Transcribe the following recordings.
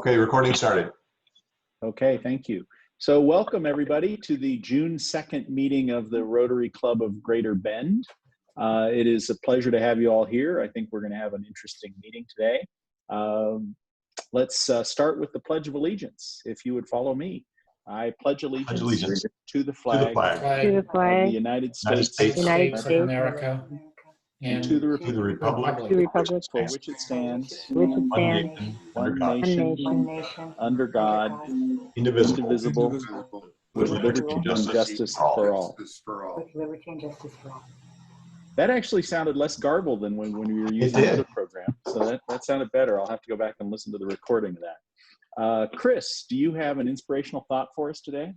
Okay, recording started. Okay, thank you. So welcome everybody to the June 2nd meeting of the Rotary Club of Greater Bend. It is a pleasure to have you all here. I think we're going to have an interesting meeting today. Let's start with the Pledge of Allegiance. If you would follow me. I pledge allegiance to the flag of the United States of America, and to the republic for which it stands, one nation, under God, indivisible, with liberty and justice for all. That actually sounded less garbled than when we were using the other program. So that sounded better. I'll have to go back and listen to the recording of that. Chris, do you have an inspirational thought for us today?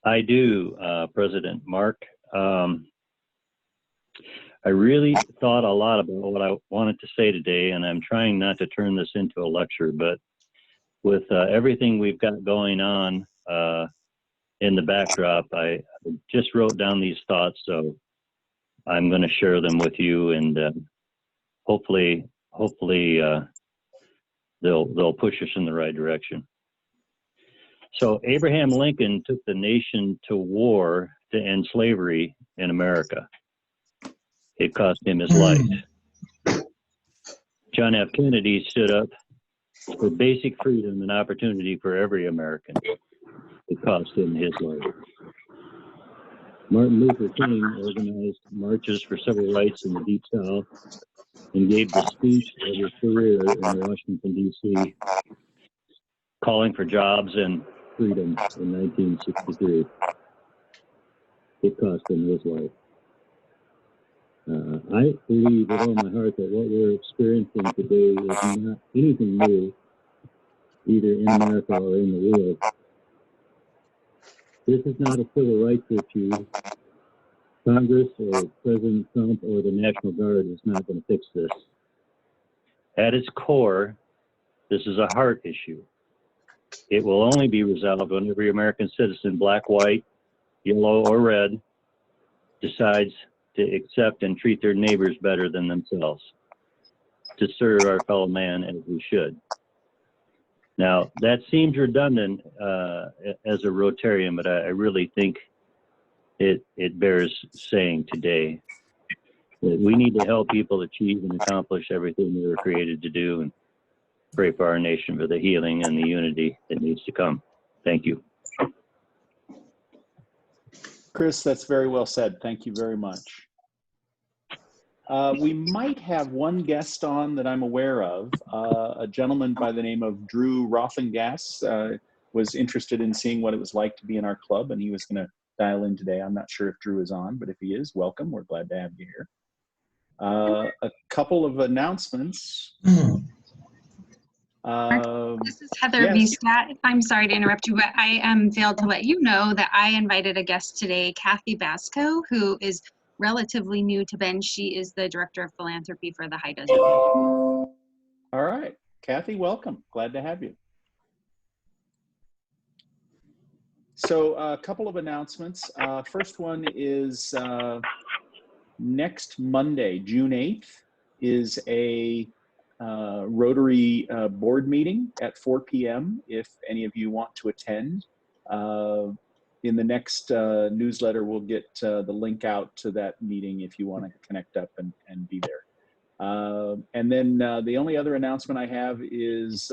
I do, President Mark. I really thought a lot about what I wanted to say today, and I'm trying not to turn this into a lecture, but with everything we've got going on in the backdrop, I just wrote down these thoughts, so I'm going to share them with you, and hopefully they'll push us in the right direction. So Abraham Lincoln took the nation to war to end slavery in America. It cost him his life. John F. Kennedy stood up for basic freedom and opportunity for every American. It cost him his life. Martin Luther King organized marches for civil rights in the Deep South and gave the speech of his career in Washington, D.C., calling for jobs and freedom in 1963. It cost him his life. I believe with all my heart that what we're experiencing today is not anything new, either in America or in the world. This is not a civil rights issue. Congress or President Trump or the National Guard is not going to fix this. At its core, this is a heart issue. It will only be resolved when every American citizen, black, white, yellow, or red, decides to accept and treat their neighbors better than themselves, to serve our fellow man as we should. Now, that seems redundant as a Rotarian, but I really think it bears saying today that we need to help people achieve and accomplish everything they were created to do, and pray for our nation for the healing and the unity that needs to come. Thank you. Chris, that's very well said. Thank you very much. We might have one guest on that I'm aware of. A gentleman by the name of Drew Rothengas was interested in seeing what it was like to be in our club, and he was going to dial in today. I'm not sure if Drew is on, but if he is, welcome. We're glad to have you here. A couple of announcements. This is Heather Biscat. I'm sorry to interrupt you, but I failed to let you know that I invited a guest today, Kathy Basco, who is relatively new to Bend. She is the Director of Philanthropy for the High Desert. All right, Kathy, welcome. Glad to have you. So a couple of announcements. First one is next Monday, June 8th, is a Rotary board meeting at 4 p.m. if any of you want to attend. In the next newsletter, we'll get the link out to that meeting if you want to connect up and be there. And then the only other announcement I have is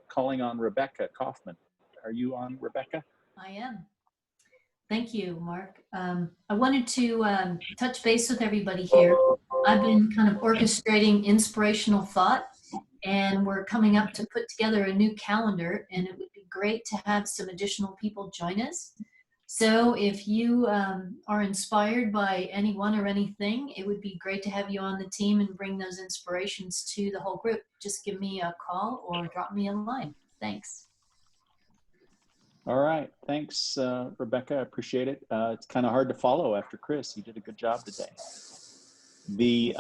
calling on Rebecca Kaufman. Are you on, Rebecca? I am. Thank you, Mark. I wanted to touch base with everybody here. I've been kind of orchestrating inspirational thought, and we're coming up to put together a new calendar, and it would be great to have some additional people join us. So if you are inspired by anyone or anything, it would be great to have you on the team and bring those inspirations to the whole group. Just give me a call or drop me a line. Thanks. All right, thanks, Rebecca. I appreciate it. It's kind of hard to follow after Chris. He did a good job today. The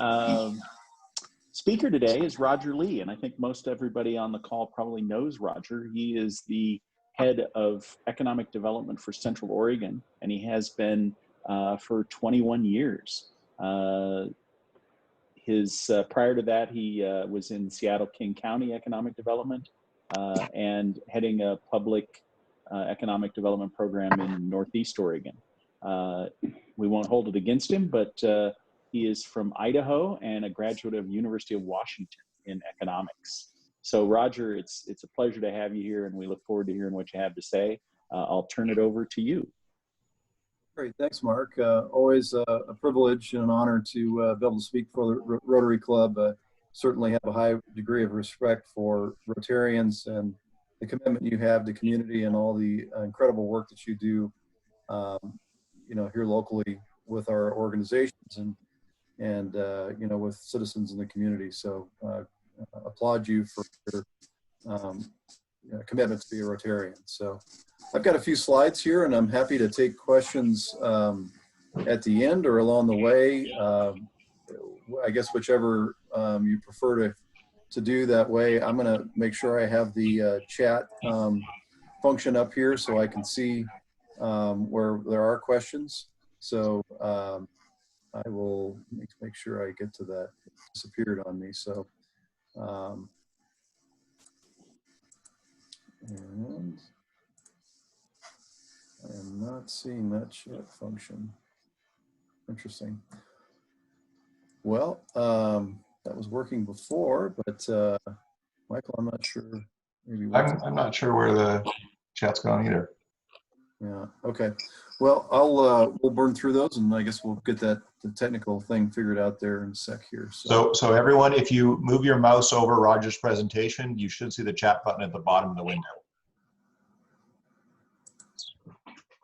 speaker today is Roger Lee, and I think most everybody on the call probably knows Roger. He is the head of economic development for Central Oregon, and he has been for 21 years. Prior to that, he was in Seattle King County Economic Development. and heading a public economic development program in Northeast Oregon. We won't hold it against him, but he is from Idaho and a graduate of University of Washington in economics. So Roger, it's a pleasure to have you here, and we look forward to hearing what you have to say. I'll turn it over to you. Great, thanks, Mark. Always a privilege and an honor to be able to speak for the Rotary Club. Certainly have a high degree of respect for Rotarians and the commitment you have to community and all the incredible work that you do, you know, here locally with our organizations and you know, with citizens in the community. So applaud you for your commitment to be a Rotarian. So I've got a few slides here, and I'm happy to take questions at the end or along the way. I guess whichever you prefer to do that way. I'm going to make sure I have the chat function up here so I can see where there are questions. So I will make sure I get to that. It disappeared on me. So and I am not seeing that chat function. Interesting. Well, that was working before, but Michael, I'm not sure. Maybe I'm not sure where the chat's going either. Yeah. Okay. Well, we'll burn through those, and I guess we'll get the technical thing figured out there in a sec here. So everyone, if you move your mouse over Roger's presentation, you should see the chat button at the bottom of the window.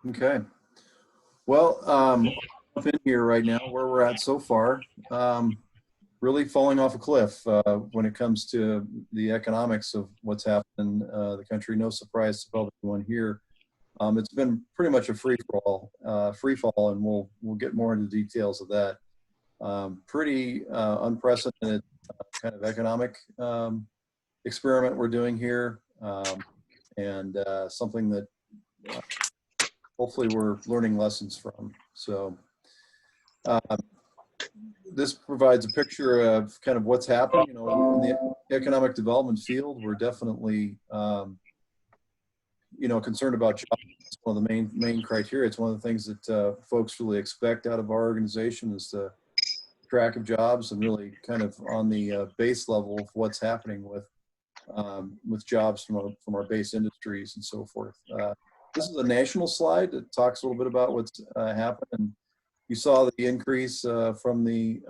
Okay. Well, up in here right now, where we're at so far, really falling off a cliff when it comes to the economics of what's happened in the country. No surprise to probably anyone here. It's been pretty much a free fall, and we'll get more into the details of that. Pretty unprecedented kind of economic experiment we're doing here, and something that hopefully we're learning lessons from. So this provides a picture of kind of what's happening. You know, in the economic development field, we're definitely you know, concerned about jobs. It's one of the main criteria. It's one of the things that folks really expect out of our organization is to track of jobs and really kind of on the base level of what's happening with jobs from our base industries and so forth. This is a national slide that talks a little bit about what's happened. And you saw the increase from the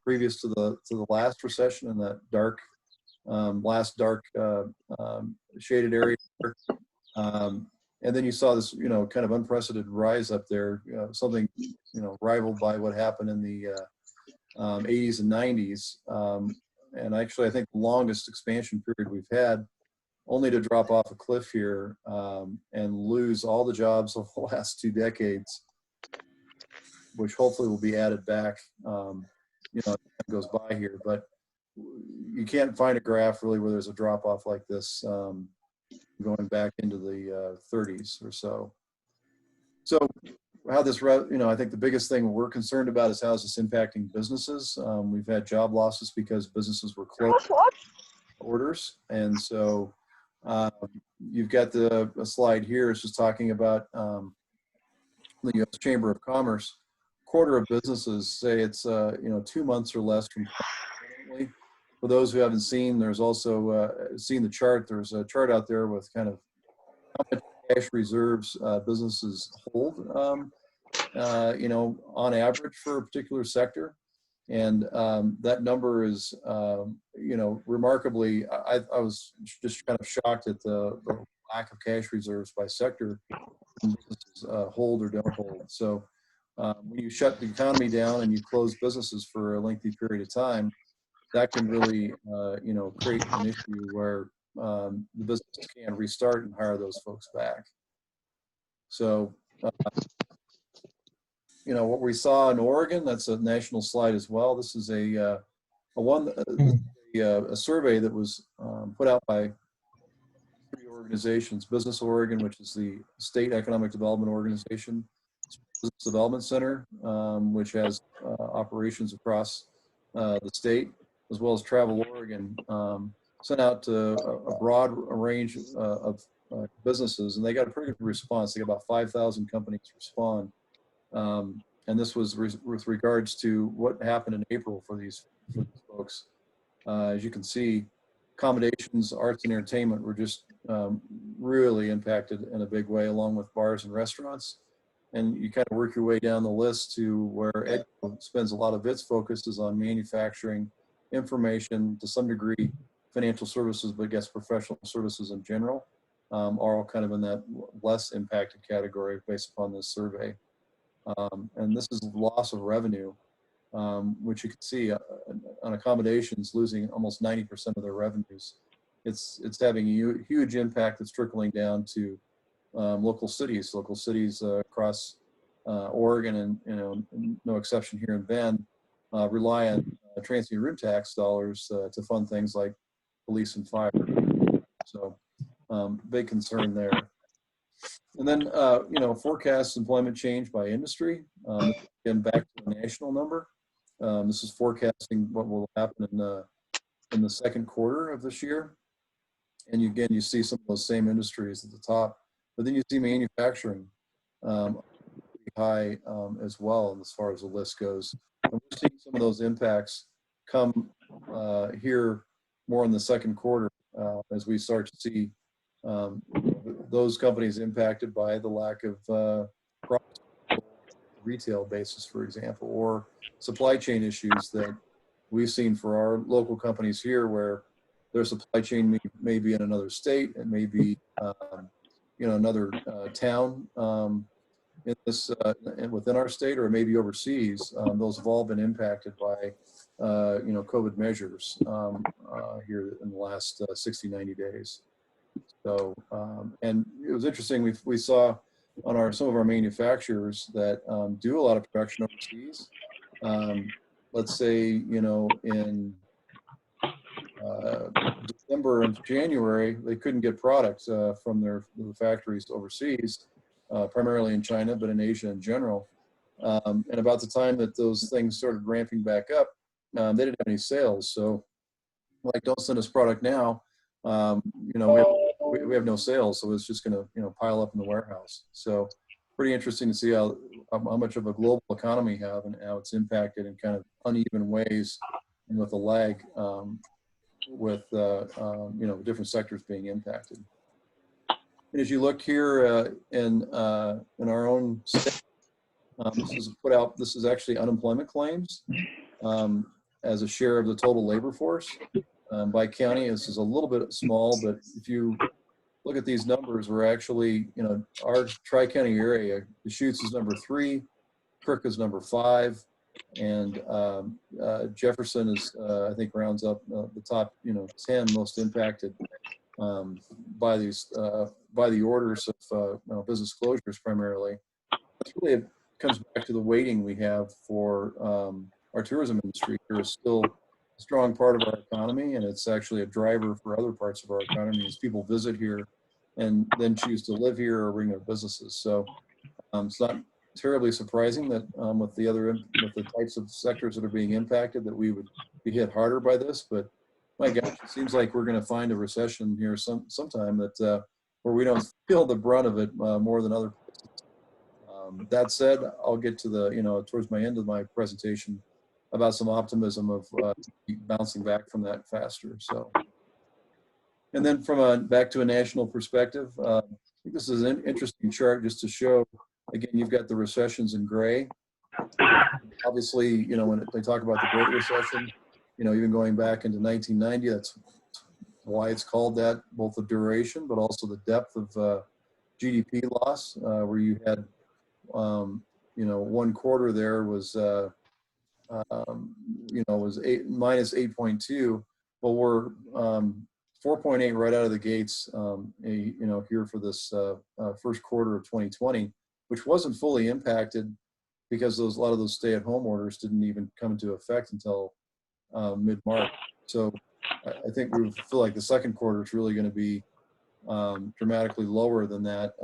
previous to the last recession in that dark, last dark shaded area. And then you saw this, you know, kind of unprecedented rise up there, something, you know, rivaled by what happened in the 80s and 90s. And actually, I think the longest expansion period we've had, only to drop off a cliff here and lose all the jobs of the last 2 decades, which hopefully will be added back, you know, as time goes by here. But you can't find a graph really where there's a drop off like this going back into the 30s or so. So how this, you know, I think the biggest thing we're concerned about is how is this impacting businesses. We've had job losses because businesses were closed orders. And so you've got a slide here. It's just talking about the U.S. Chamber of Commerce. Quarter of businesses say it's, you know, 2 months or less from currently. For those who haven't seen, there's also seen the chart. There's a chart out there with kind of how much cash reserves businesses hold, you know, on average for a particular sector. And that number is, you know, remarkably, I was just kind of shocked at the lack of cash reserves by sector businesses hold or don't hold. So when you shut the economy down and you close businesses for a lengthy period of time, that can really, you know, create an issue where the business can restart and hire those folks back. So, you know, what we saw in Oregon, that's a national slide as well. This is a survey that was put out by 3 organizations: Business Oregon, which is the state economic development organization; Business Development Center, which has operations across the state, as well as Travel Oregon. sent out to a broad range of businesses, and they got a pretty good response. They got about 5,000 companies respond. And this was with regards to what happened in April for these folks. As you can see, accommodations, arts and entertainment were just really impacted in a big way, along with bars and restaurants. And you kind of work your way down the list to where EDCO spends a lot of its focus is on manufacturing, information, to some degree, financial services, but I guess professional services in general are all kind of in that less impacted category based upon this survey. And this is loss of revenue, which you can see on accommodations losing almost 90% of their revenues. It's having a huge impact that's trickling down to local cities across Oregon, and no exception here in Bend, rely on transient room tax dollars to fund things like police and fire. So big concern there. And then, forecast employment change by industry. Again, back to the national number. This is forecasting what will happen in the second quarter of this year. And again, you see some of those same industries at the top, but then you see manufacturing high as well, as far as the list goes. And we're seeing some of those impacts come here more in the second quarter as we start to see those companies impacted by the lack of retail basis, for example, or supply chain issues that we've seen for our local companies here, where their supply chain may be in another state, it may be another town in this within our state, or maybe overseas. Those have all been impacted by COVID measures here in the last 60, 90 days. So, and it was interesting, we saw on some of our manufacturers that do a lot of production overseas. Let's say, in December and January, they couldn't get products from their factories overseas, primarily in China, but in Asia in general. And about the time that those things started ramping back up, they didn't have any sales. So, like, don't send us product now. We have no sales, so it's just going to pile up in the warehouse. So pretty interesting to see how much of a global economy we have and how it's impacted in kind of uneven ways and with a lag with different sectors being impacted. And as you look here in our own state, this is actually unemployment claims as a share of the total labor force. By county, this is a little bit small, but if you look at these numbers, we're actually, our tri-county area, Deschutes is number 3, Kirk is number 5, and Jefferson is, I think, rounds up the top, 10 most impacted by the orders of business closures primarily. That's really, it comes back to the weighting we have for our tourism industry. Here is still a strong part of our economy, and it's actually a driver for other parts of our economy as people visit here and then choose to live here or bring their businesses. So it's not terribly surprising that with the types of sectors that are being impacted, that we would be hit harder by this. But my gosh, it seems like we're going to find a recession here sometime that where we don't feel the brunt of it more than other places. That said, I'll get to towards my end of my presentation about some optimism of bouncing back from that faster. So, and then from back to a national perspective, I think this is an interesting chart just to show. Again, you've got the recessions in gray. Obviously, when they talk about the Great Recession, even going back into 1990, that's why it's called that, both the duration, but also the depth of GDP loss, where you had, one quarter there was, was minus 8.2. Well, we're 4.8 right out of the gates, here for this first quarter of 2020, which wasn't fully impacted because a lot of those stay-at-home orders didn't even come into effect until mid-March. So I think we feel like the second quarter is really going to be dramatically lower than that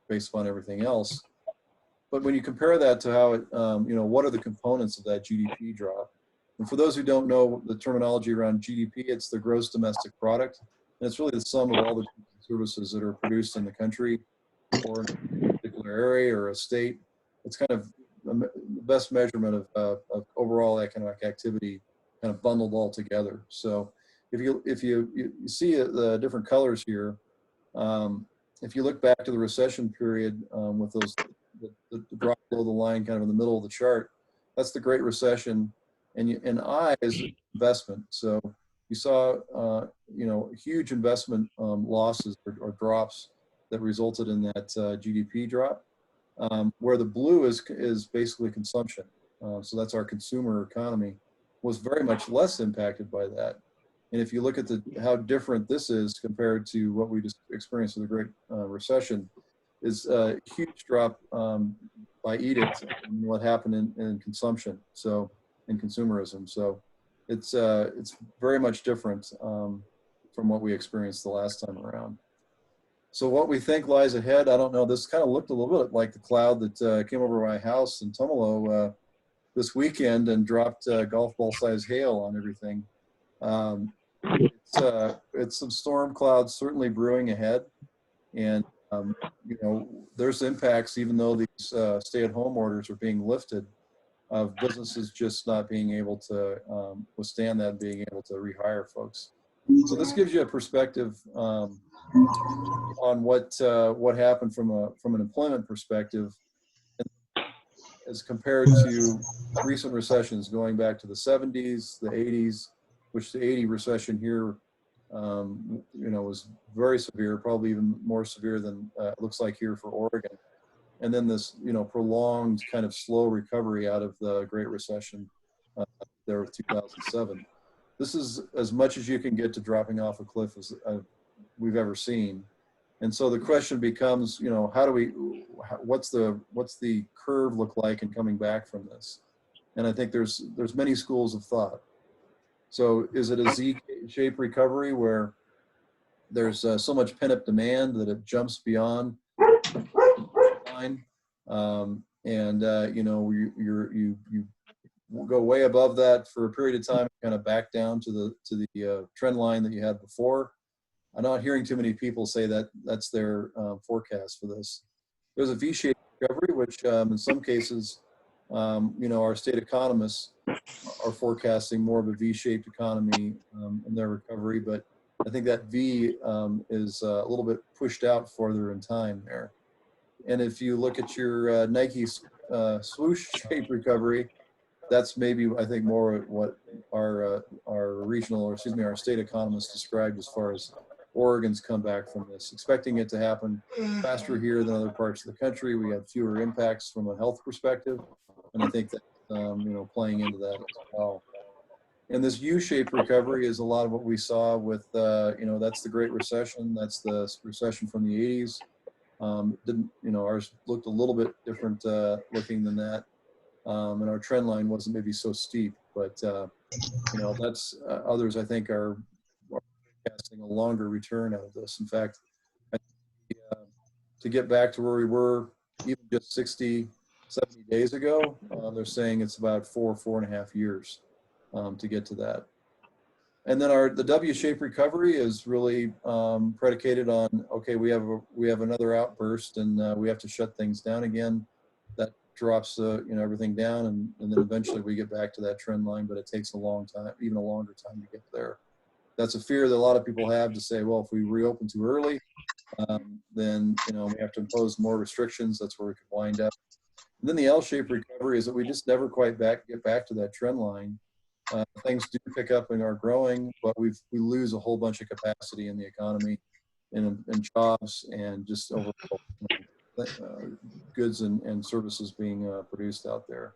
based upon everything else. But when you compare that to how it, what are the components of that GDP drop? And for those who don't know the terminology around GDP, it's the gross domestic product. And it's really the sum of all the services that are produced in the country or in a particular area or a state. It's kind of the best measurement of overall economic activity kind of bundled all together. So if you see the different colors here, if you look back to the recession period with those the drop below the line kind of in the middle of the chart, that's the Great Recession, and I is investment. So you saw huge investment losses or drops that resulted in that GDP drop. Where the blue is basically consumption. So that's our consumer economy, was very much less impacted by that. And if you look at how different this is compared to what we just experienced in the Great Recession, is a huge drop by edict in what happened in consumption, so in consumerism. So it's very much different from what we experienced the last time around. So what we think lies ahead, I don't know. This kind of looked a little bit like the cloud that came over my house in Tumalo this weekend and dropped golf ball size hail on everything. It's some storm clouds certainly brewing ahead, and there's impacts even though these stay-at-home orders are being lifted, of businesses just not being able to withstand that and being able to rehire folks. So this gives you a perspective on what happened from an employment perspective as compared to recent recessions going back to the 70s, the 80s, which the 80 recession here, was very severe, probably even more severe than it looks like here for Oregon. And then this, prolonged kind of slow recovery out of the Great Recession there with 2007. This is as much as you can get to dropping off a cliff as we've ever seen. And so the question becomes, what's the curve look like in coming back from this? And I think there's many schools of thought. So is it a Z-shaped recovery where there's so much pent-up demand that it jumps beyond line, you go way above that for a period of time, kind of back down to the trend line that you had before? I'm not hearing too many people say that that's their forecast for this. There's a V-shaped recovery, which in some cases, our state economists are forecasting more of a V-shaped economy in their recovery, but I think that V is a little bit pushed out further in time there. And if you look at your Nike swoosh-shaped recovery, that's maybe, I think, more what our our state economists described as far as Oregon's comeback from this, expecting it to happen faster here than other parts of the country. We had fewer impacts from a health perspective, and I think that playing into that as well. And this U-shaped recovery is a lot of what we saw with that's the Great Recession. That's the recession from the 80s. Ours looked a little bit different looking than that, and our trend line wasn't maybe so steep. But that's others I think are forecasting a longer return out of this. In fact, to get back to where we were even just 60, 70 days ago, they're saying it's about 4.5 years to get to that. And then the W-shaped recovery is really predicated on, okay, we have another outburst and we have to shut things down again. That drops everything down, and then eventually we get back to that trend line, but it takes a long time, even a longer time to get there. That's a fear that a lot of people have, to say, well, if we reopen too early, then we have to impose more restrictions. That's where we could wind up. And then the L-shaped recovery is that we just never quite get back to that trend line. Things do pick up and are growing, but we lose a whole bunch of capacity in the economy, and jobs, and just overall goods and services being produced out there.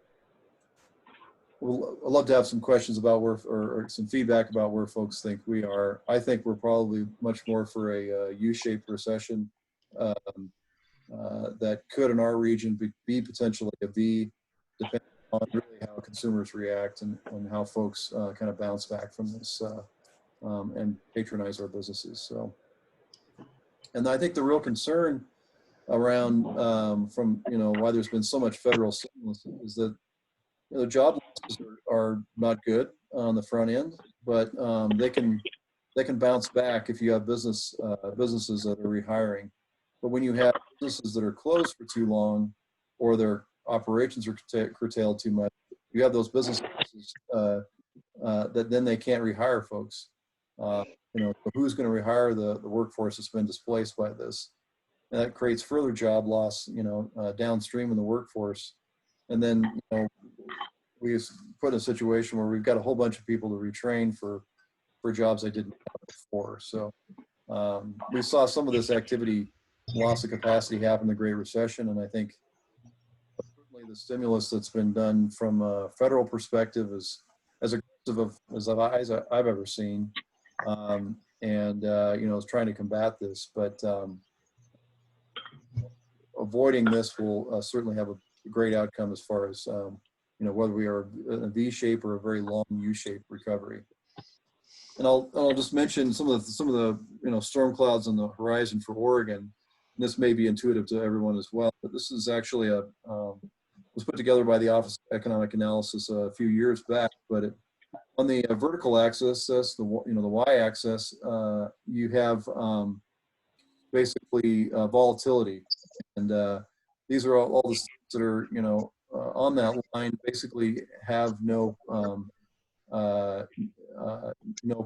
I'd love to have some questions about or some feedback about where folks think we are. I think we're probably much more for a U-shaped recession that could, in our region, be potentially a V, depending on really how consumers react and how folks kind of bounce back from this and patronize our businesses. So, and I think the real concern around from why there's been so much federal stimulus is that the job losses are not good on the front end, but they can bounce back if you have businesses that are rehiring. But when you have businesses that are closed for too long, or their operations are curtailed too much, you have those businesses that then they can't rehire folks. Who's going to rehire the workforce that's been displaced by this? And that creates further job loss, downstream in the workforce. And then, we've put in a situation where we've got a whole bunch of people to retrain for jobs they didn't have before. So we saw some of this activity, loss of capacity happen in the Great Recession. And I think certainly the stimulus that's been done from a federal perspective is as aggressive as I've ever seen. Is trying to combat this, but avoiding this will certainly have a great outcome as far as whether we are in a V shape or a very long U shaped recovery. And I'll just mention some of the storm clouds on the horizon for Oregon. And this may be intuitive to everyone as well, but this is actually was put together by the Office of Economic Analysis a few years back. But on the vertical axis, the y-axis, you have basically volatility, and these are all the states that are on that line basically have no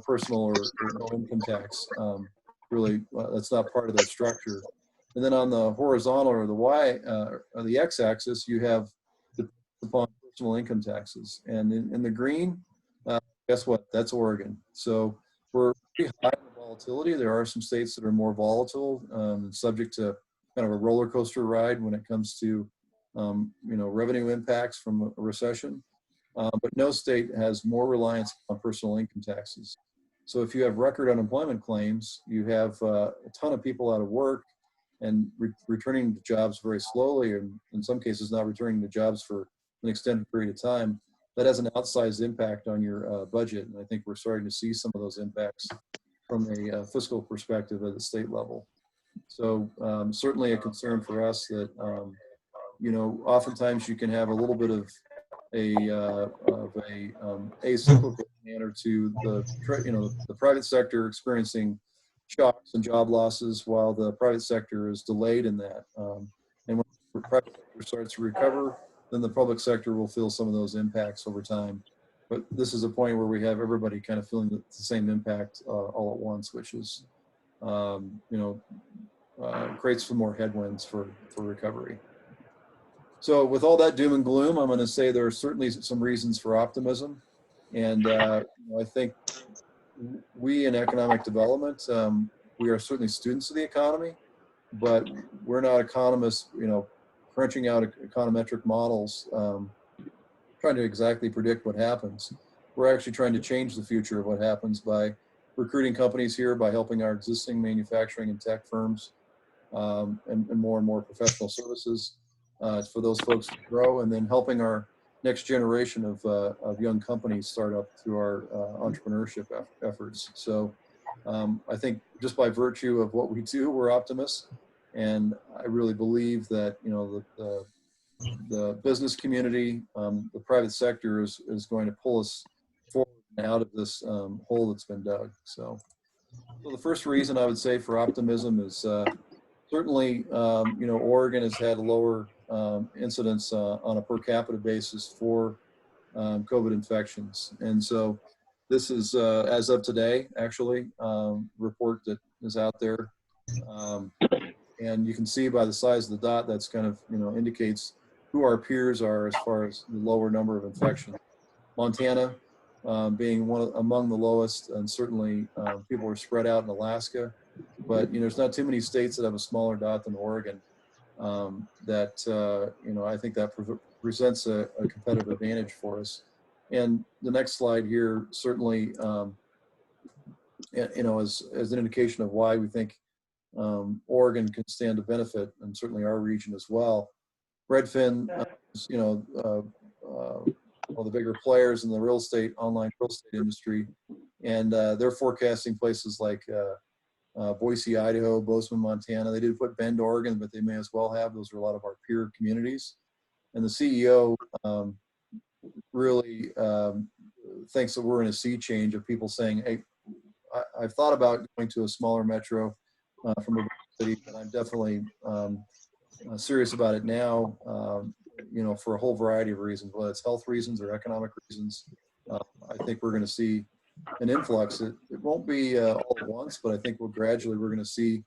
personal or no income tax. Really, that's not part of their structure. And then on the horizontal or the y or the x-axis, you have the upon personal income taxes, and in the green, guess what? That's Oregon. So we're pretty high in the volatility. There are some states that are more volatile, subject to kind of a roller coaster ride when it comes to revenue impacts from a recession. But no state has more reliance on personal income taxes. So if you have record unemployment claims, you have a ton of people out of work and returning to jobs very slowly, and in some cases not returning to jobs for an extended period of time. That has an outsized impact on your budget. And I think we're starting to see some of those impacts from a fiscal perspective at the state level. So certainly a concern for us that, oftentimes you can have a little bit of a acyclical manner to the private sector experiencing shocks and job losses while the private sector is delayed in that. And when the private sector starts to recover, then the public sector will feel some of those impacts over time. But this is a point where we have everybody kind of feeling the same impact all at once, which is, creates some more headwinds for recovery. So with all that doom and gloom, I'm going to say there are certainly some reasons for optimism. And I think we in economic development, we are certainly students of the economy, but we're not economists, crunching out econometric models, trying to exactly predict what happens. We're actually trying to change the future of what happens by recruiting companies here, by helping our existing manufacturing and tech firms, and more professional services for those folks to grow, and then helping our next generation of young companies start up through our entrepreneurship efforts. So I think just by virtue of what we do, we're optimists. And I really believe that, the business community, the private sector is going to pull us forward and out of this hole that's been dug. So the first reason I would say for optimism is certainly, Oregon has had lower incidence on a per capita basis for COVID infections. And so this is, as of today, actually, report that is out there. And you can see by the size of the dot, that's kind of, indicates who our peers are as far as the lower number of infections. Montana being among the lowest, and certainly people are spread out in Alaska. But, there's not too many states that have a smaller dot than Oregon that, I think that presents a competitive advantage for us. And the next slide here certainly, as an indication of why we think Oregon can stand to benefit, and certainly our region as well. Redfin, is, one of the bigger players in the online real estate industry, and they're forecasting places like Boise, Idaho, Bozeman, Montana. They did put Bend, Oregon, but they may as well have. Those are a lot of our peer communities. And the CEO really thinks that we're in a sea change of people saying, hey, I've thought about going to a smaller metro from a big city, but I'm definitely serious about it now, you know, for a whole variety of reasons, whether it's health reasons or economic reasons. I think we're going to see an influx. It won't be all at once, but I think we're going to see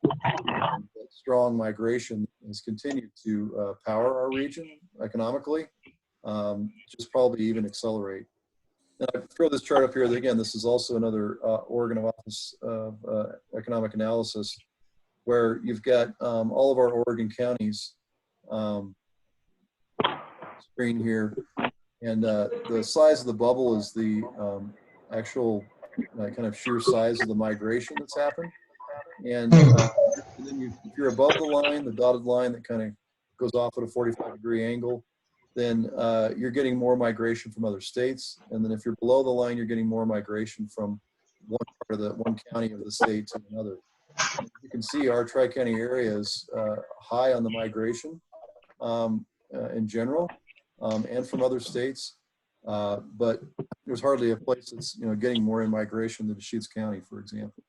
strong migration has continued to power our region economically, just probably even accelerate. And I throw this chart up here. Again, this is also another Oregon Office of Economic Analysis, where you've got all of our Oregon counties screen here. And the size of the bubble is the actual kind of sheer size of the migration that's happened. And then if you're above the line, the dotted line that kind of goes off at a 45-degree angle, then you're getting more migration from other states. And then if you're below the line, you're getting more migration from one county of the state to another. You can see our Tri-County area is high on the migration in general, and from other states. But there's hardly a place that's, you know, getting more in migration than Deschutes County, for example.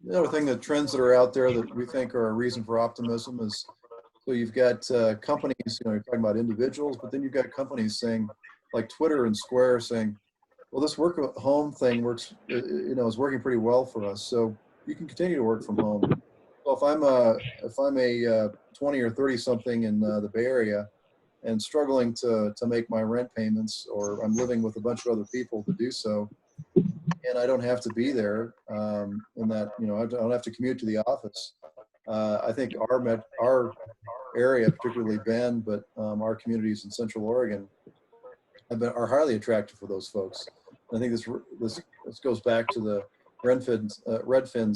The other thing, the trends that are out there that we think are a reason for optimism is, so you've got companies, you know, you're talking about individuals, but then you've got companies saying, like Twitter and Square, saying, well, this work at home thing works, you know, is working pretty well for us. So you can continue to work from home. So if I'm a 20 or 30 something in the Bay Area and struggling to make my rent payments, or I'm living with a bunch of other people to do so, and I don't have to be there, in that, you know, I don't have to commute to the office. I think our area, particularly Bend, but our communities in Central Oregon, are highly attractive for those folks. I think this goes back to the Redfin's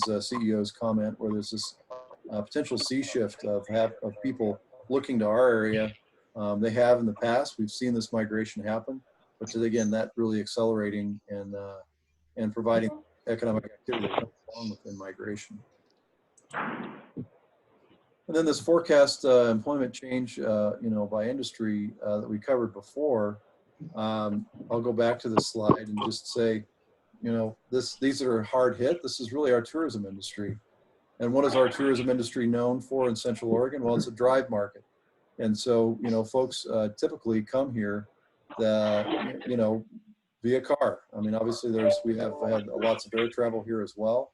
CEO's comment, where there's this potential sea shift of people looking to our area. They have in the past. We've seen this migration happen, but again, that really accelerating and providing economic activity that comes along with migration. And then this forecast employment change, you know, by industry that we covered before. I'll go back to this slide and just say, you know, these are hard hit. This is really our tourism industry. And what is our tourism industry known for in Central Oregon? Well, it's a drive market. And so, you know, folks typically come here, you know, via car. I mean, obviously we have had lots of air travel here as well,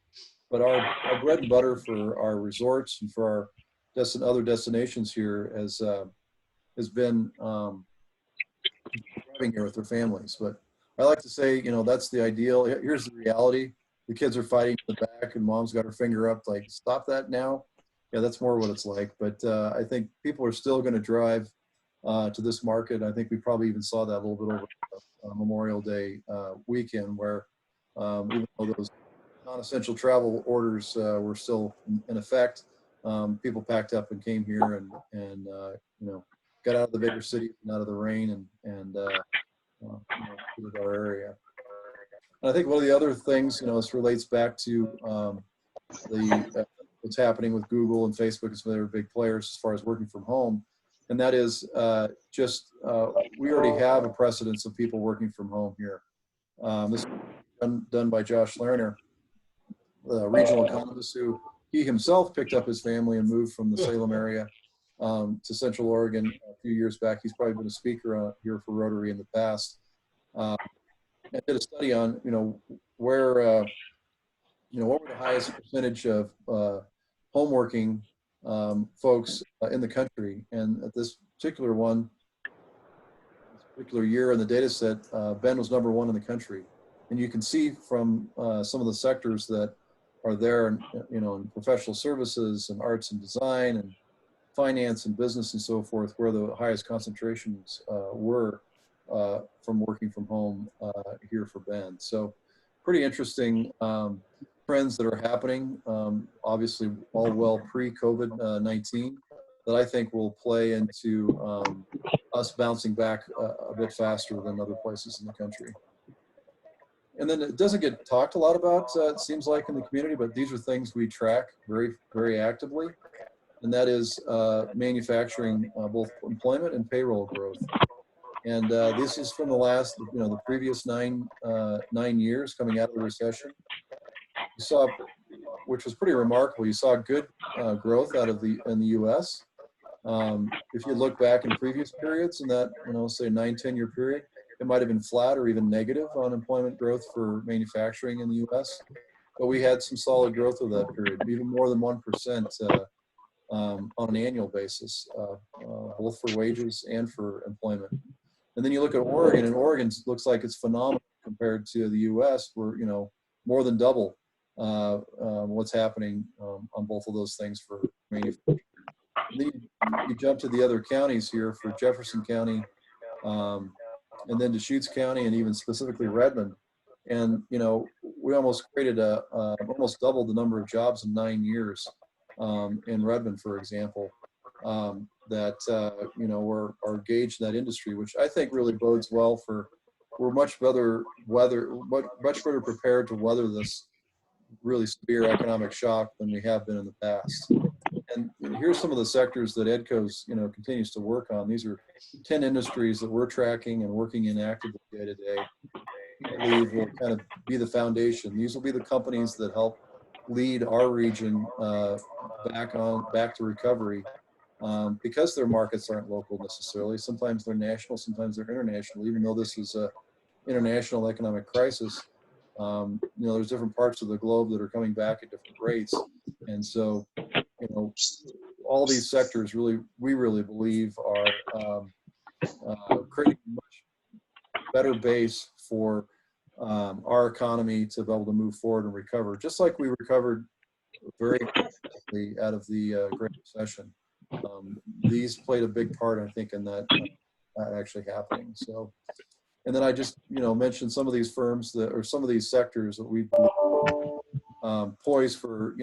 but our bread and butter for our resorts and for our other destinations here has been driving here with their families. But I like to say, you know, that's the ideal. Here's the reality. The kids are fighting in the back and mom's got her finger up like, stop that now. Yeah, that's more what it's like. But I think people are still going to drive to this market. I think we probably even saw that a little bit over Memorial Day weekend, where even though those non-essential travel orders were still in effect, people packed up and came here and you know, got out of the bigger cities and out of the rain and you know, to our area. And I think one of the other things, you know, this relates back to what's happening with Google and Facebook and some other big players as far as working from home. And that is we already have a precedence of people working from home here. This was done by Josh Lerner, the regional economist, who he himself picked up his family and moved from the Salem area to Central Oregon a few years back. He's probably been a speaker here for Rotary in the past. I did a study on, you know, where, you know, what were the highest percentage of home working folks in the country. And at this particular year in the data set, Bend was #1 in the country. And you can see from some of the sectors that are there, you know, in professional services and arts and design and finance and business and so forth, where the highest concentrations were from working from home here for Bend. So pretty interesting trends that are happening, obviously all well pre-COVID-19, that I think will play into us bouncing back a bit faster than other places in the country. And then it doesn't get talked a lot about, it seems like, in the community, but these are things we track very, very actively. and that is manufacturing, both employment and payroll growth. And this is from the last, the previous 9 years coming out of the recession. You saw, which was pretty remarkable, you saw good growth out of in the U.S. If you look back in previous periods in that, say 9-10 year period, it might have been flat or even negative on employment growth for manufacturing in the U.S. But we had some solid growth of that period, even more than 1% on an annual basis, both for wages and for employment. And then you look at Oregon, and Oregon looks like it's phenomenal compared to the U.S., where more than double what's happening on both of those things for manufacturing. And then you jump to the other counties here for Jefferson County, and then Deschutes County, and even specifically Redmond. And we almost created almost doubled the number of jobs in 9 years in Redmond, for example. That are engaged in that industry, which I think really bodes well for. We're much better prepared to weather this really severe economic shock than we have been in the past. And here's some of the sectors that EDCO's continues to work on. These are 10 industries that we're tracking and working in actively day to day. I believe will kind of be the foundation. These will be the companies that help lead our region back to recovery. Because their markets aren't local necessarily. Sometimes they're national, sometimes they're international. Even though this is a international economic crisis, there's different parts of the globe that are coming back at different rates. And so, all these sectors we really believe are creating a much better base for our economy to be able to move forward and recover, just like we recovered very quickly out of the Great Recession. These played a big part, I think, in that actually happening. So, and then I just, mentioned some of these firms or some of these sectors that we poised for,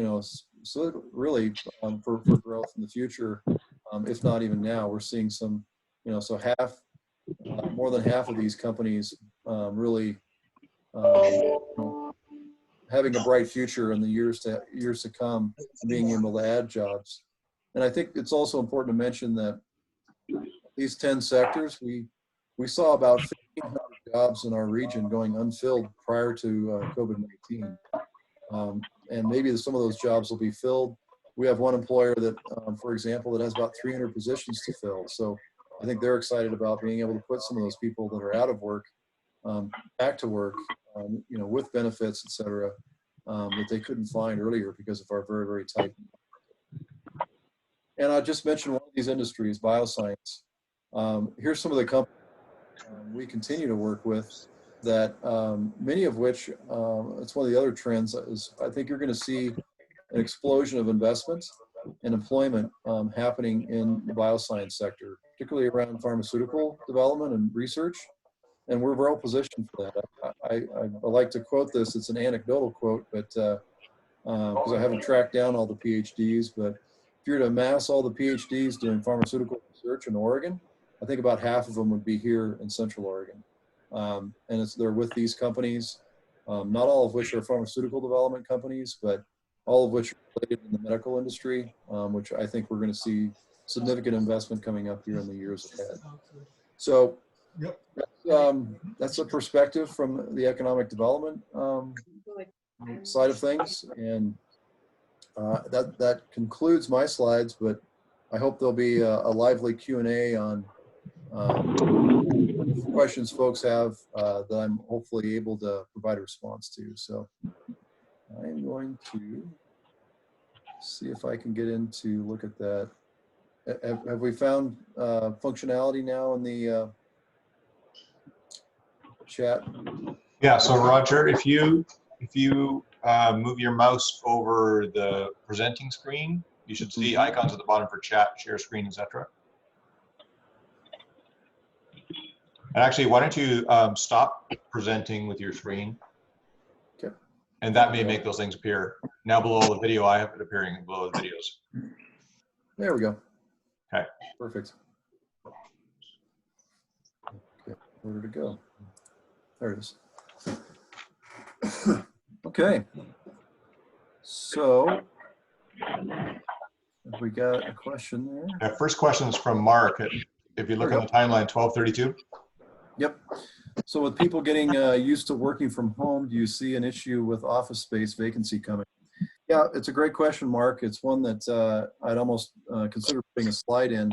so really for growth in the future, if not even now. We're seeing some, so more than half of these companies really having a bright future in the years to come, being able to add jobs. And I think it's also important to mention that these 10 sectors, we saw about 1,500 jobs in our region going unfilled prior to COVID-19. And maybe some of those jobs will be filled. We have one employer that, for example, that has about 300 positions to fill. So I think they're excited about being able to put some of those people that are out of work back to work, with benefits, et cetera, that they couldn't find earlier because of our very, very tight. And I just mentioned one of these industries, bioscience. Here's some of the companies we continue to work with that many of which, it's one of the other trends is I think you're going to see an explosion of investment and employment happening in the bioscience sector, particularly around pharmaceutical development and research. And we're well positioned for that. I like to quote this. It's an anecdotal quote, but because I haven't tracked down all the PhDs, but if you were to amass all the PhDs doing pharmaceutical research in Oregon, I think about half of them would be here in Central Oregon. And they're with these companies, not all of which are pharmaceutical development companies, but all of which are related in the medical industry, which I think we're going to see significant investment coming up here in the years ahead. So that's a perspective from the economic development side of things. And that concludes my slides, but I hope there'll be a lively Q&A on questions folks have that I'm hopefully able to provide a response to. So I'm going to see if I can get into look at that. Have we found functionality now in the chat? Yeah, so Roger, if you move your mouse over the presenting screen, you should see icons at the bottom for chat, share screen, etc. And actually, why don't you stop presenting with your screen? Okay. And that may make those things appear. Now below the video, I have it appearing below the videos. There we go. Okay. Perfect. Okay. Where did it go? There it is. Okay. So Have we got a question there? That first question is from Mark. If you look on the timeline, 1232. Yep. So with people getting used to working from home, do you see an issue with office space vacancy coming? Yeah, it's a great question, Mark. It's one that I'd almost consider putting a slide in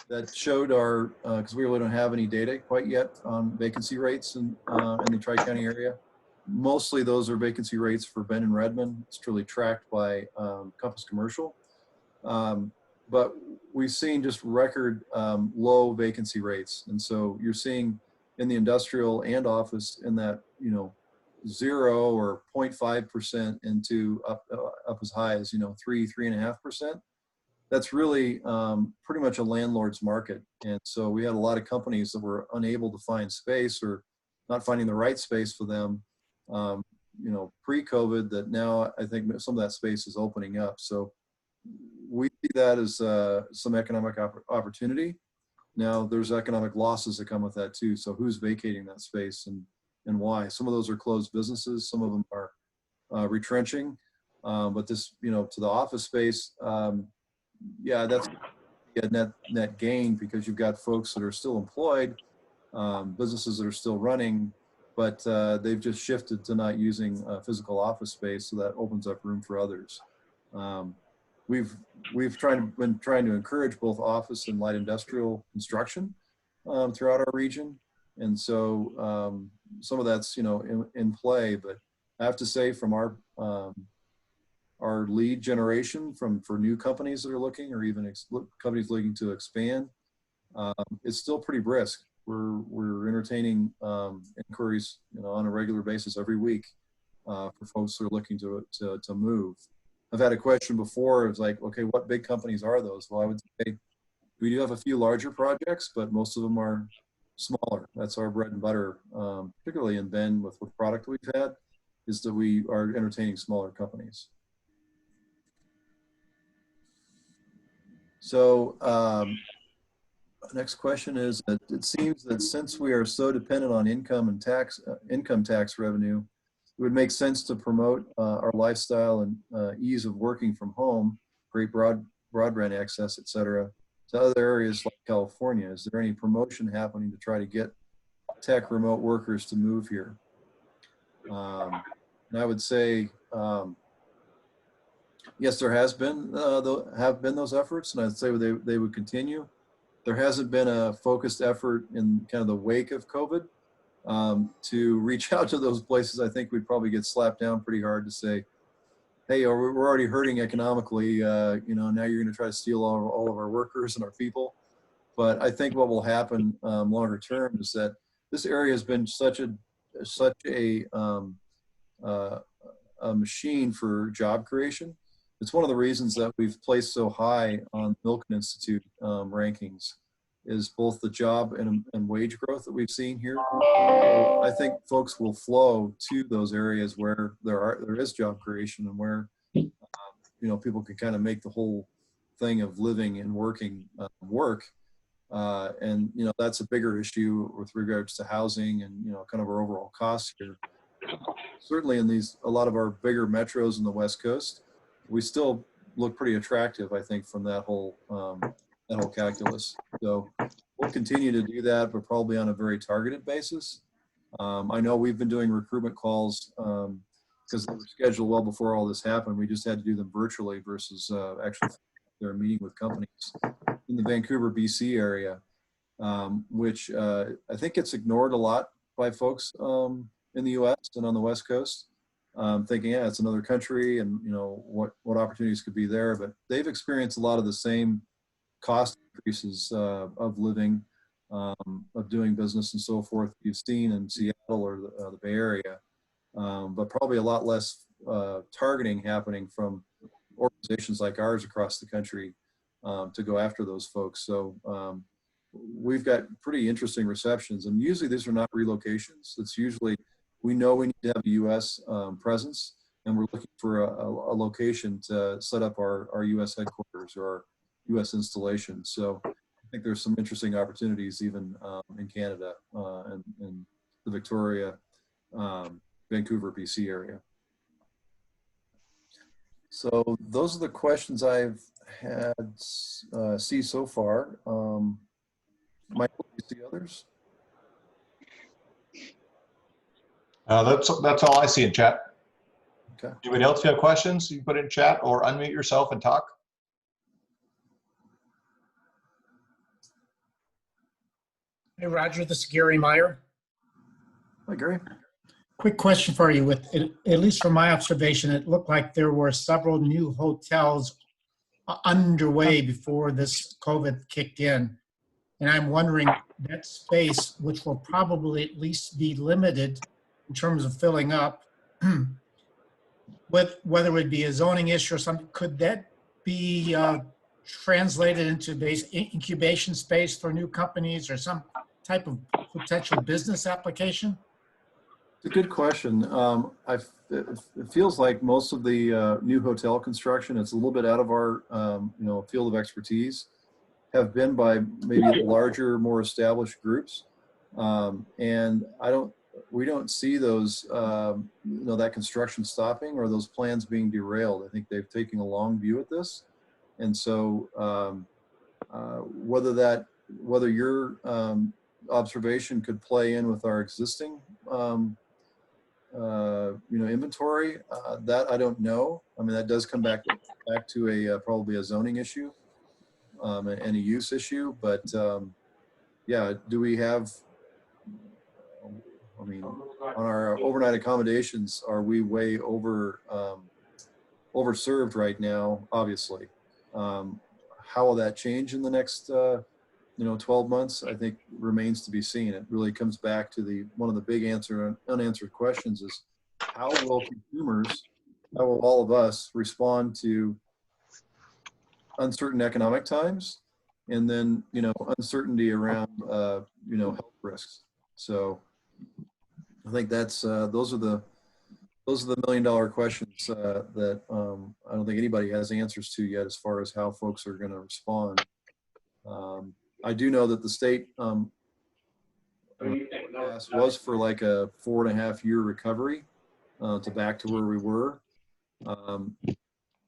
that showed our, because we really don't have any data quite yet on vacancy rates in the Tri-County area. Mostly those are vacancy rates for Bend and Redmond. It's truly tracked by Compass Commercial. But we've seen just record low vacancy rates. And so you're seeing in the industrial and office in that, 0 or 0.5% into up as high as, 3.5%. That's really pretty much a landlord's market. And so we had a lot of companies that were unable to find space or not finding the right space for them, pre-COVID, that now I think some of that space is opening up. So we see that as some economic opportunity. Now there's economic losses that come with that too. So who's vacating that space and why? Some of those are closed businesses. Some of them are retrenching. But this, to the office space, yeah, that's a net gain because you've got folks that are still employed, businesses that are still running, but they've just shifted to not using physical office space, so that opens up room for others. We've been trying to encourage both office and light industrial construction throughout our region, and so some of that's in play. But I have to say, from our lead generation for new companies that are looking, or even companies looking to expand, it's still pretty brisk. We're entertaining inquiries, on a regular basis every week for folks who are looking to move. I've had a question before. It's like, okay, what big companies are those? Well, I would say we do have a few larger projects, but most of them are smaller. That's our bread and butter, particularly in Bend with what product we've had, is that we are entertaining smaller companies. So next question is that it seems that since we are so dependent on income tax revenue, it would make sense to promote our lifestyle and ease of working from home, great broadband access, et cetera, to other areas like California. Is there any promotion happening to try to get tech remote workers to move here? And I would say, yes, there has been those efforts, and I'd say they would continue. There hasn't been a focused effort in kind of the wake of COVID to reach out to those places. I think we'd probably get slapped down pretty hard to say, hey, we're already hurting economically. Now you're going to try to steal all of our workers and our people. But I think what will happen longer term is that this area has been such a machine for job creation. It's one of the reasons that we've placed so high on Milken Institute rankings, is both the job and wage growth that we've seen here. So I think folks will flow to those areas where there is job creation and where people can kind of make the whole thing of living and working work. And that's a bigger issue with regards to housing and kind of our overall costs here. Certainly in a lot of our bigger metros in the West Coast, we still look pretty attractive, I think, from that whole calculus. So we'll continue to do that, but probably on a very targeted basis. I know we've been doing recruitment calls because they were scheduled well before all this happened. We just had to do them virtually versus actually they're meeting with companies in the Vancouver, BC area, which I think gets ignored a lot by folks in the U.S. and on the West Coast. Thinking, yeah, it's another country, and what opportunities could be there. But they've experienced a lot of the same cost increases of living, of doing business, and so forth. You've seen in Seattle or the Bay Area, but probably a lot less targeting happening from organizations like ours across the country to go after those folks. So we've got pretty interesting receptions, and usually these are not relocations. It's usually, we know we need to have a U.S. presence, and we're looking for a location to set up our U.S. headquarters or our U.S. installation. So I think there's some interesting opportunities even in Canada and in the Victoria, Vancouver, BC area. So those are the questions I've had see so far. Michael, do you see others? That's all I see in chat. Okay. Anybody else, if you have questions, you can put it in chat or unmute yourself and talk. Hey, Roger, this is Gary Meyer. Hi, Gary. Quick question for you. At least from my observation, it looked like there were several new hotels underway before this COVID kicked in. And I'm wondering that space, which will probably at least be limited in terms of filling up, whether it would be a zoning issue or something, could that be translated into incubation space for new companies or some type of potential business application? It's a good question. It feels like most of the new hotel construction, it's a little bit out of our field of expertise, have been by maybe larger, more established groups, and we don't see those that construction stopping or those plans being derailed. I think they've taken a long view at this, and so whether your observation could play in with our existing inventory, that I don't know. I mean, that does come back to a probably a zoning issue and a use issue. But yeah, do we have? I mean, on our overnight accommodations, are we way overserved right now? Obviously, how will that change in the next 12 months? I think remains to be seen. It really comes back to one of the big unanswered questions is how will all of us respond to uncertain economic times, and then uncertainty around health risks. So I think that's those are the $1 million questions that I don't think anybody has answers to yet as far as how folks are going to respond. I do know that the state was for like a 4.5-year recovery to back to where we were.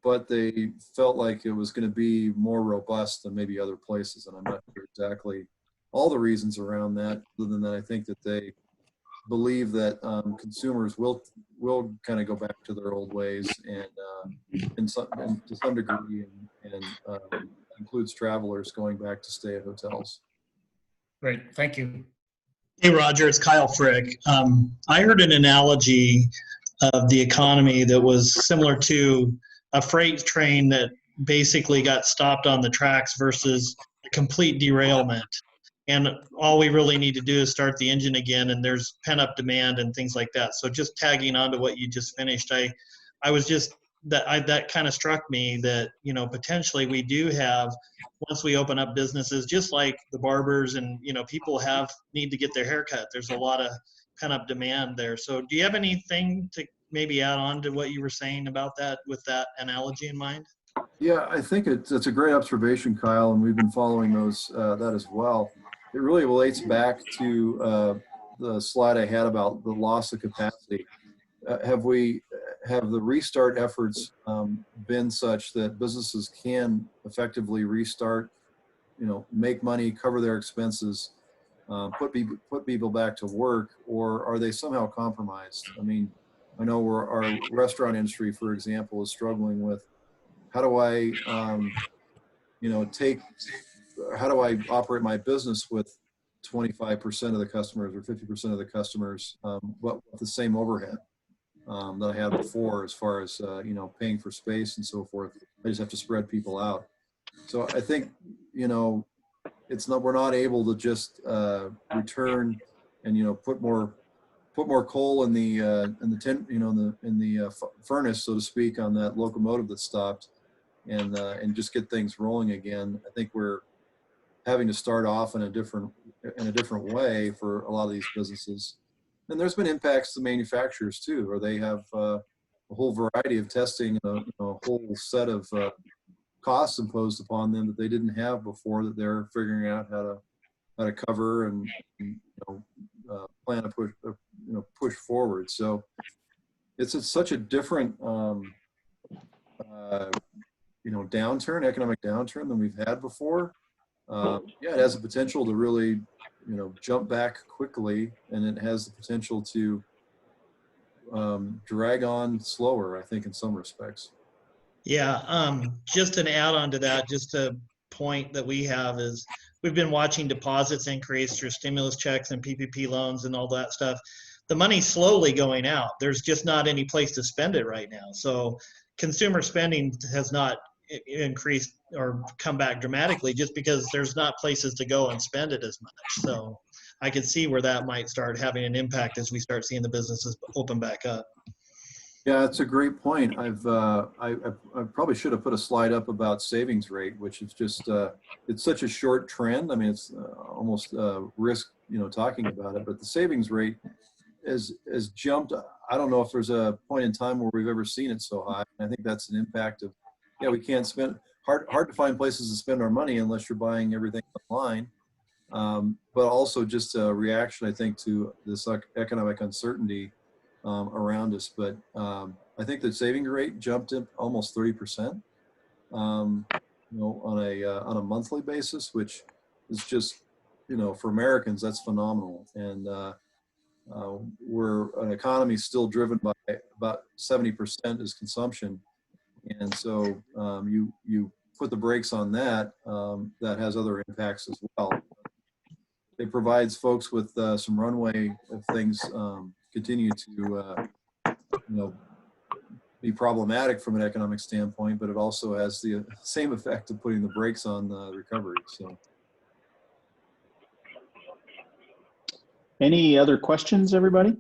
But they felt like it was going to be more robust than maybe other places. And I'm not sure exactly all the reasons around that, other than that I think that they believe that consumers will kind of go back to their old ways and to some degree and includes travelers going back to stay at hotels. Great, thank you. Hey, Roger, it's Kyle Frick. I heard an analogy of the economy that was similar to a freight train that basically got stopped on the tracks versus a complete derailment. And all we really need to do is start the engine again, and there's pent-up demand and things like that. So just tagging on to what you just finished, I was just, that kind of struck me that, potentially we do have, once we open up businesses, just like the barbers and, people need to get their hair cut. There's a lot of pent-up demand there. So do you have anything to maybe add on to what you were saying about that with that analogy in mind? Yeah, I think it's a great observation, Kyle, and we've been following that as well. It really relates back to the slide I had about the loss of capacity. Have the restart efforts been such that businesses can effectively restart, make money, cover their expenses, put people back to work, or are they somehow compromised? I mean, I know our restaurant industry, for example, is struggling with how do I, how do I operate my business with 25% of the customers or 50% of the customers, but with the same overhead that I had before, as far as paying for space and so forth. I just have to spread people out. So I think we're not able to just return and put more coal in the furnace, so to speak, on that locomotive that stopped, and just get things rolling again. I think we're having to start off in a different way for a lot of these businesses. And there's been impacts to manufacturers too, where they have a whole variety of testing, a whole set of costs imposed upon them that they didn't have before, that they're figuring out how to cover and plan to push forward. So it's such a different downturn, economic downturn than we've had before, yeah, it has the potential to really, jump back quickly, and it has the potential to drag on slower, I think, in some respects. Yeah, just an add-on to that, just a point that we have is we've been watching deposits increase through stimulus checks and PPP loans and all that stuff. The money's slowly going out. There's just not any place to spend it right now. So consumer spending has not increased or come back dramatically just because there's not places to go and spend it as much. So I could see where that might start having an impact as we start seeing the businesses open back up. Yeah, that's a great point. I probably should have put a slide up about savings rate, which is just it's such a short trend. I mean, it's almost risk, talking about it. But the savings rate has jumped. I don't know if there's a point in time where we've ever seen it so high. I think that's an impact of, we can't spend, hard to find places to spend our money unless you're buying everything online. But also just a reaction, I think, to this economic uncertainty around us. But I think the saving rate jumped up almost 30%, on a monthly basis, which is just, for Americans, that's phenomenal. And we're an economy still driven by about 70% is consumption. And so you put the brakes on that, that has other impacts as well. It provides folks with some runway if things continue to be problematic from an economic standpoint, but it also has the same effect of putting the brakes on the recovery. So, Any other questions, everybody?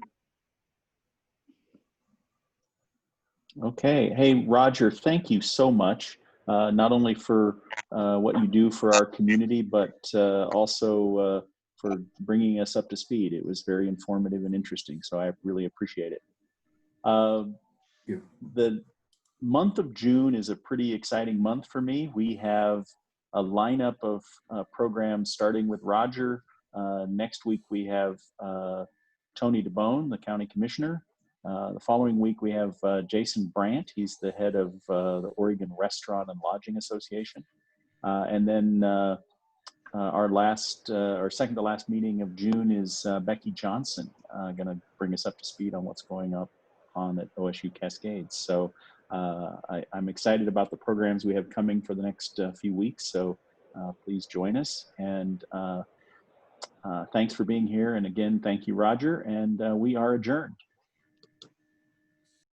Okay. Hey, Roger, thank you so much, not only for what you do for our community, but also for bringing us up to speed. It was very informative and interesting, so I really appreciate it. The month of June is a pretty exciting month for me. We have a lineup of programs starting with Roger. Next week we have Tony DeBone, the county commissioner. The following week we have Jason Brandt. He's the head of the Oregon Restaurant and Lodging Association. And then our second to last meeting of June is Becky Johnson, going to bring us up to speed on what's going on at OSU Cascades. So I'm excited about the programs we have coming for the next few weeks. So please join us. And thanks for being here. And again, thank you, Roger. And we are adjourned.